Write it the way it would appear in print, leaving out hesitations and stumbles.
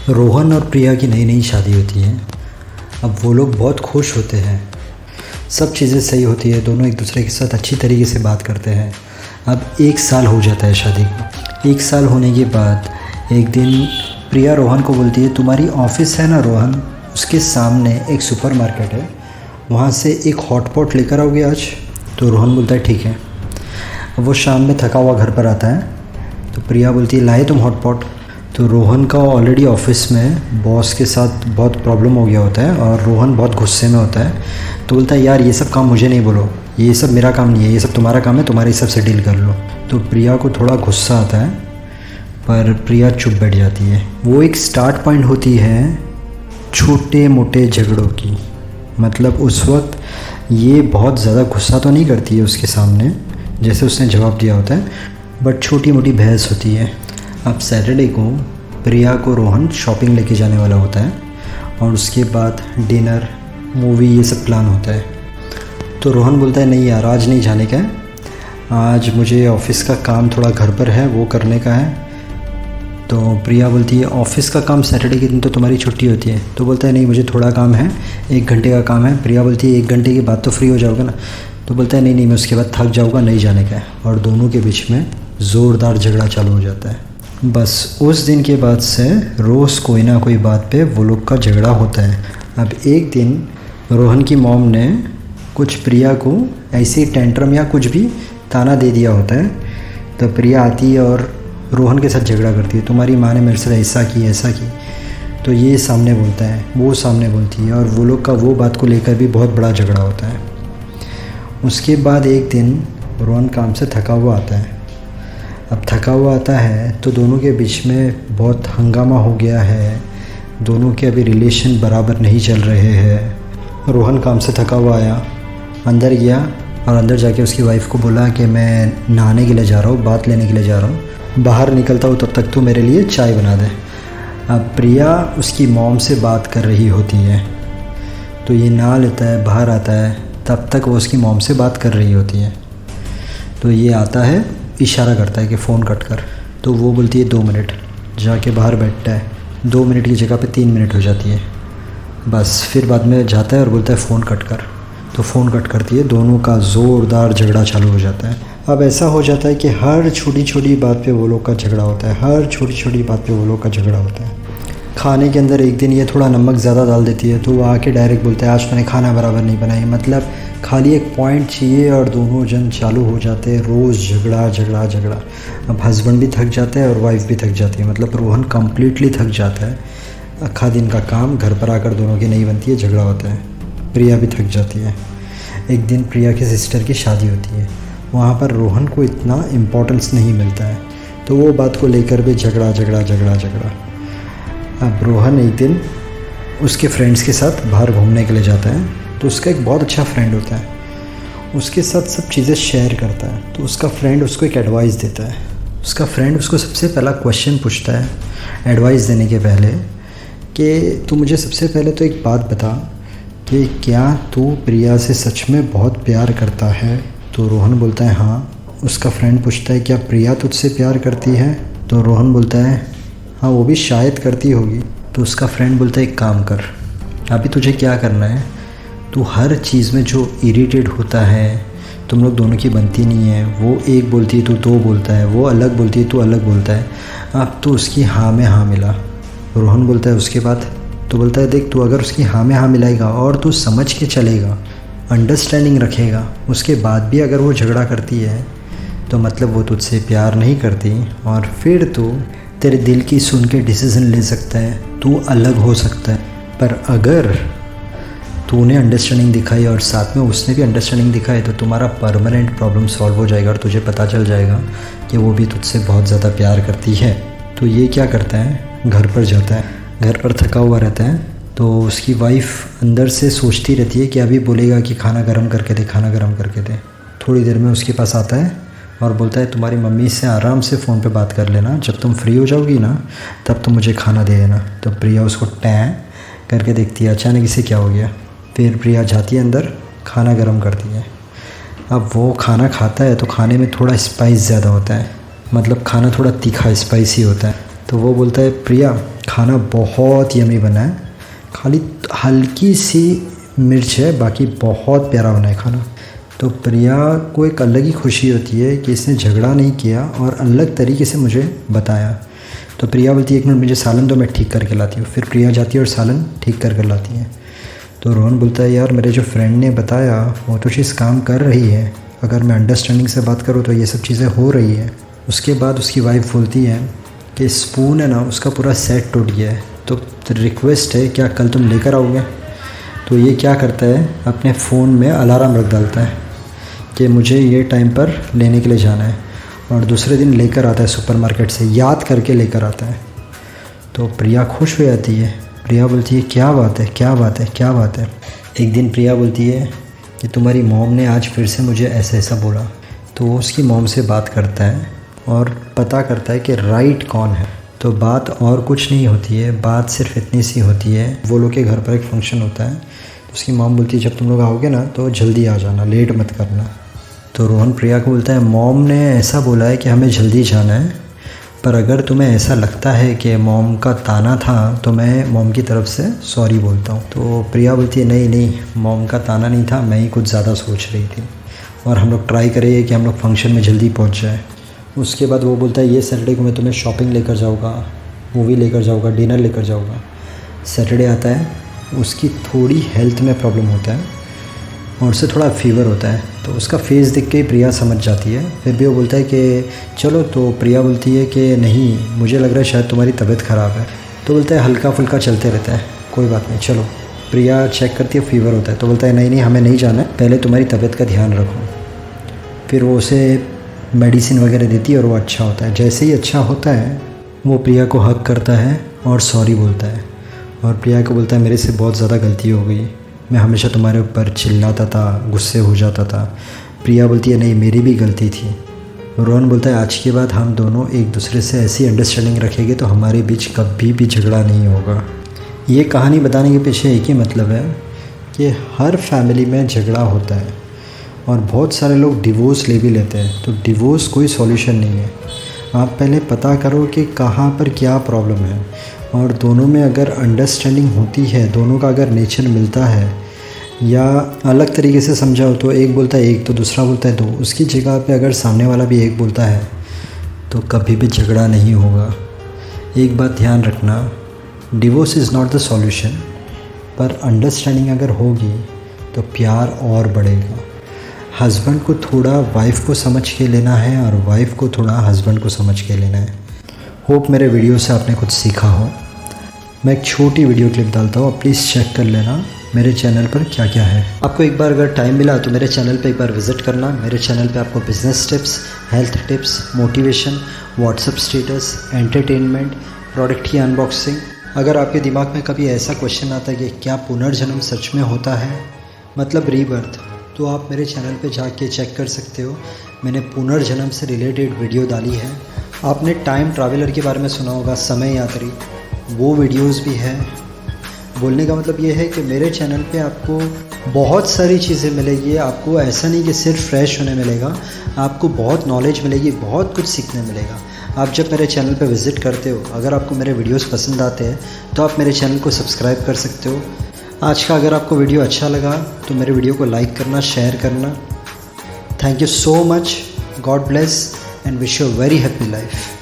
रोहन और प्रिया की नई नई शादी होती है। अब वो लोग बहुत खुश होते हैं, सब चीज़ें सही होती है, दोनों एक दूसरे के साथ अच्छी तरीके से बात करते हैं। अब 1 साल हो जाता है शादी को। 1 साल होने के बाद एक दिन प्रिया रोहन को बोलती है, तुम्हारी ऑफ़िस है ना रोहन, उसके सामने एक सुपरमार्केट है, वहाँ से एक हॉटपॉट लेकर आओगे आज। तो रोहन बोलता है ठीक है। अब वो शाम में थका हुआ घर पर आता है, तो प्रिया बोलती है लाए तुम हॉटपॉट। तो रोहन का ऑलरेडी ऑफिस में बॉस के साथ बहुत प्रॉब्लम हो गया होता है और रोहन बहुत गुस्से में होता है। तो बोलता है यार ये सब काम मुझे नहीं बोलो, ये सब मेरा काम नहीं है, ये सब तुम्हारा काम है, तुम्हारे हिसाब से डील कर लो। तो प्रिया को थोड़ा गुस्सा आता है, पर प्रिया चुप बैठ जाती है। वो एक स्टार्ट पॉइंट होती है छोटे मोटे झगड़ों की। मतलब उस वक्त ये बहुत ज़्यादा गुस्सा तो नहीं करती है उसके सामने जैसे उसने जवाब दिया होता है, बट छोटी मोटी बहस होती है। अब सैटरडे को प्रिया को रोहन शॉपिंग लेके जाने वाला होता है और उसके बाद डिनर, मूवी, ये सब प्लान होता है। तो रोहन बोलता है नहीं यार आज नहीं जाने का है, आज मुझे ऑफ़िस का काम थोड़ा घर पर है वो करने का है। तो प्रिया बोलती है ऑफ़िस का काम सैटरडे के दिन तो तुम्हारी छुट्टी होती है। तो बोलता है नहीं मुझे थोड़ा काम है, 1 घंटे का काम है। प्रिया बोलती है 1 घंटे के बाद तो फ्री हो जाओगे ना। तो बोलता है नहीं मैं उसके बाद थक जाऊँगा, नहीं जाने का है। और दोनों के बीच में ज़ोरदार झगड़ा चालू हो जाता है। बस उस दिन के बाद से रोज़ कोई ना कोई बात पे वो लोग का झगड़ा होता है। अब एक दिन रोहन की मॉम ने कुछ प्रिया को ऐसे ही टेंट्रम या कुछ भी ताना दे दिया होता है। तो प्रिया आती है और रोहन के साथ झगड़ा करती है, तुम्हारी माँ ने मेरे साथ ऐसा की ऐसा की। तो ये सामने बोलता है, वो सामने बोलती है, और वो लोग का वो बात को लेकर भी बहुत बड़ा झगड़ा होता है। उसके बाद एक दिन रोहन काम से थका हुआ आता है। अब थका हुआ आता है तो दोनों के बीच में बहुत हंगामा हो गया है, दोनों के अभी रिलेशन बराबर नहीं चल रहे हैं। रोहन काम से थका हुआ आया, अंदर गया और अंदर जाके उसकी वाइफ़ को बोला कि मैं नहाने के लिए जा रहा हूँ, बात लेने के लिए जा रहा हूँ, बाहर निकलता हूँ तब तक तो मेरे लिए चाय बना दे। अब प्रिया उसकी मॉम से बात कर रही होती है, तो ये नहा लेता है, बाहर आता है, तब तक वो उसकी मॉम से बात कर रही होती है। तो ये आता है, इशारा करता है कि फ़ोन कट कर। तो वो बोलती है 2 मिनट, जाके बाहर बैठता है। 2 मिनट की जगह पे 3 मिनट हो जाती है। बस फिर बाद में जाता है और बोलता है फ़ोन कट कर। तो फ़ोन कट करती है, दोनों का ज़ोरदार झगड़ा चालू हो जाता है। अब ऐसा हो जाता है कि हर छोटी छोटी बात पे वो लोग का झगड़ा होता है, हर छोटी छोटी बात पे वो लोग का झगड़ा होता है। खाने के अंदर एक दिन ये थोड़ा नमक ज़्यादा डाल देती है, तो वो आके डायरेक्ट बोलता है आज मैंने खाना बराबर नहीं बनाई। मतलब खाली एक पॉइंट चाहिए और दोनों जन चालू हो जाते हैं रोज़ झगड़ा झगड़ा झगड़ा। अब हस्बैंड भी थक जाता है और वाइफ भी थक जाती है, मतलब रोहन कम्प्लीटली थक जाता है। आखा दिन का काम घर पर आकर दोनों की नहीं बनती है, झगड़ा होता है। प्रिया भी थक जाती है। एक दिन प्रिया की सिस्टर की शादी होती है, वहाँ पर रोहन को इतना इम्पोर्टेंस नहीं मिलता है, तो वो बात को लेकर भी झगड़ा झगड़ा झगड़ा झगड़ा। अब रोहन एक दिन उसके फ्रेंड्स के साथ बाहर घूमने के लिए जाता है, तो उसका एक बहुत अच्छा फ्रेंड होता है, उसके साथ सब चीज़ें शेयर करता है। तो उसका फ्रेंड उसको एक एडवाइस देता है। उसका फ्रेंड उसको सबसे पहला क्वेश्चन पूछता है एडवाइस देने के पहले कि तू मुझे सबसे पहले तो एक बात बता कि क्या तू प्रिया से सच में बहुत प्यार करता है। तो रोहन बोलता है हाँ। उसका फ्रेंड पूछता है क्या प्रिया तुझसे प्यार करती है। तो रोहन बोलता है हाँ वो भी शायद करती होगी। तो उसका फ्रेंड बोलता है एक काम कर, अभी तुझे क्या करना है, तू हर चीज़ में जो इरिटेट होता है, तुम लोग दोनों की बनती नहीं है, वो एक बोलती है तू 2 बोलता है, वो अलग बोलती है तू अलग बोलता है, अब तो उसकी हाँ में हाँ मिला। रोहन बोलता है उसके बाद। तो बोलता है देख तू अगर उसकी हाँ में हाँ मिलाएगा और तू समझ के चलेगा, अंडरस्टैंडिंग रखेगा, उसके बाद भी अगर वो झगड़ा करती है तो मतलब वो तुझसे प्यार नहीं करती, और फिर तू तेरे दिल की सुन के डिसीज़न ले सकता है, तू अलग हो सकता है। पर अगर तूने अंडरस्टैंडिंग दिखाई और साथ में उसने भी अंडरस्टैंडिंग दिखाई तो तुम्हारा परमानेंट प्रॉब्लम सॉल्व हो जाएगा और तुझे पता चल जाएगा कि वो भी तुझसे बहुत ज़्यादा प्यार करती है। तो ये क्या करता है, घर पर जाता है, घर पर थका हुआ रहता है। तो उसकी वाइफ़ अंदर से सोचती रहती है कि अभी बोलेगा कि खाना गर्म करके दे, खाना गर्म करके दे। थोड़ी देर में उसके पास आता है और बोलता है तुम्हारी मम्मी से आराम से फ़ोन पे बात कर लेना, जब तुम फ्री हो जाओगी ना तब तुम मुझे खाना दे देना। तो प्रिया उसको टैं करके देखती है, अचानक इसे क्या हो गया। फिर प्रिया जाती है अंदर, खाना गर्म करती है। अब वो खाना खाता है तो खाने में थोड़ा स्पाइस ज़्यादा होता है, मतलब खाना थोड़ा तीखा स्पाइसी होता है। तो वो बोलता है प्रिया खाना बहुत यमी बना है, खाली हल्की सी मिर्च है, बाकी बहुत प्यारा बना है खाना। तो प्रिया को एक अलग ही खुशी होती है कि इसने झगड़ा नहीं किया और अलग तरीके से मुझे बताया। तो प्रिया बोलती है 1 मिनट मुझे सालन दो, मैं ठीक करके लाती हूँ। फिर प्रिया जाती है और सालन ठीक कर लाती है। तो रोहन बोलता है यार मेरे जो फ्रेंड ने बताया वो तो चीज़ काम कर रही है, अगर मैं अंडरस्टैंडिंग से बात करूँ तो ये सब चीज़ें हो रही है। उसके बाद उसकी वाइफ बोलती है कि स्पून है ना उसका पूरा सेट टूट गया है, तो रिक्वेस्ट है क्या कल तुम लेकर आओगे। तो ये क्या करता है अपने फ़ोन में अलार्म रख डालता है कि मुझे ये टाइम पर लेने के लिए जाना है, और दूसरे दिन लेकर आता है सुपरमार्केट से, याद करके लेकर आता है। तो प्रिया खुश हो जाती है। प्रिया बोलती है क्या बात है क्या बात है क्या बात है। एक दिन प्रिया बोलती है कि तुम्हारी मॉम ने आज फिर से मुझे ऐसा ऐसा बोला। तो वो उसकी मॉम से बात करता है और पता करता है कि राइट कौन है। तो बात और कुछ नहीं होती है, बात सिर्फ इतनी सी होती है, वो लोग के घर पर एक फंक्शन होता है। तो उसकी मॉम बोलती है जब तुम लोग आओगे ना तो जल्दी आ जाना, लेट मत करना। तो रोहन प्रिया को बोलता है मॉम ने ऐसा बोला है कि हमें जल्दी जाना है, पर अगर तुम्हें ऐसा लगता है कि मॉम का ताना था तो मैं मॉम की तरफ से सॉरी बोलता हूँ। तो प्रिया बोलती है नहीं नहीं, मॉम का ताना नहीं था, मैं ही कुछ ज़्यादा सोच रही थी, और हम लोग ट्राई करेंगे कि हम लोग फंक्शन में जल्दी पहुँच जाए। उसके बाद वो बोलता है ये सैटरडे को मैं तुम्हें शॉपिंग लेकर जाऊँगा, मूवी लेकर जाऊँगा, डिनर लेकर जाऊँगा। सैटरडे आता है, उसकी थोड़ी हेल्थ में प्रॉब्लम होता है और उससे थोड़ा फीवर होता है। तो उसका फेस देख के प्रिया समझ जाती है। फिर भी वो बोलता है कि चलो। तो प्रिया बोलती है कि नहीं मुझे लग रहा है शायद तुम्हारी तबीयत ख़राब है। तो बोलता है हल्का फुल्का चलते रहता है, कोई बात नहीं चलो। प्रिया चेक करती है फीवर होता है। तो बोलता है नहीं नहीं हमें नहीं जाना है, पहले तुम्हारी तबीयत का ध्यान रखो। फिर वो उसे मेडिसिन वगैरह देती है और वो अच्छा होता है। जैसे ही अच्छा होता है वो प्रिया को हग करता है और सॉरी बोलता है, और प्रिया को बोलता है मेरे से बहुत ज़्यादा गलती हो गई, मैं हमेशा तुम्हारे ऊपर चिल्लाता था, गुस्से हो जाता था। प्रिया बोलती है नहीं मेरी भी गलती थी। रोहन बोलता है आज के बाद हम दोनों एक दूसरे से ऐसी अंडरस्टैंडिंग रखेंगे तो हमारे बीच कभी भी झगड़ा नहीं होगा। ये कहानी बताने के पीछे एक ही मतलब है कि हर फैमिली में झगड़ा होता है और बहुत सारे लोग डिवोर्स ले भी लेते हैं। तो डिवोर्स कोई सॉल्यूशन नहीं है। आप पहले पता करो कि कहाँ पर क्या प्रॉब्लम है, और दोनों में अगर अंडरस्टैंडिंग होती है, दोनों का अगर नेचर मिलता है, या अलग तरीके से समझाओ तो एक बोलता है एक तो दूसरा बोलता है दो, उसकी जगह पे अगर सामने वाला भी एक बोलता है तो कभी भी झगड़ा नहीं होगा। एक बात ध्यान रखना, divorce is not the solution, पर अंडरस्टैंडिंग अगर होगी तो प्यार और बढ़ेगा। हस्बैंड को थोड़ा वाइफ को समझ के लेना है और वाइफ को थोड़ा हस्बैंड को समझ के लेना है। होप मेरे वीडियो से आपने कुछ सीखा हो। मैं एक छोटी वीडियो क्लिप डालता हूँ, प्लीज़ चेक कर लेना मेरे चैनल पर क्या क्या है। आपको एक बार अगर टाइम मिला तो मेरे चैनल पे एक बार विज़िट करना। मेरे चैनल पे आपको business tips, health tips, motivation, WhatsApp status, entertainment, product की अनबॉक्सिंग। अगर आपके दिमाग में कभी ऐसा क्वेश्चन आता है कि क्या पुनर्जन्म सच में होता है, मतलब रीबर्थ, तो आप मेरे चैनल पे जाके चेक कर सकते हो। मैंने पुनर्जन्म से रिलेटेड वीडियो डाली है। आपने टाइम ट्रैवलर के बारे में सुना होगा, समय यात्री, वो वीडियोस भी है। बोलने का मतलब ये है कि मेरे चैनल पे आपको बहुत सारी चीज़ें मिलेगी। आपको ऐसा नहीं कि सिर्फ फ्रेश होने मिलेगा, आपको बहुत नॉलेज मिलेगी, बहुत कुछ सीखने मिलेगा। आप जब मेरे चैनल पे विज़िट करते हो, अगर आपको मेरे वीडियोस पसंद आते हैं तो आप मेरे चैनल को सब्सक्राइब कर सकते हो। आज का अगर आपको वीडियो अच्छा लगा तो मेरे वीडियो को लाइक करना, शेयर करना। Thank you so much. God bless and wish you a very happy life.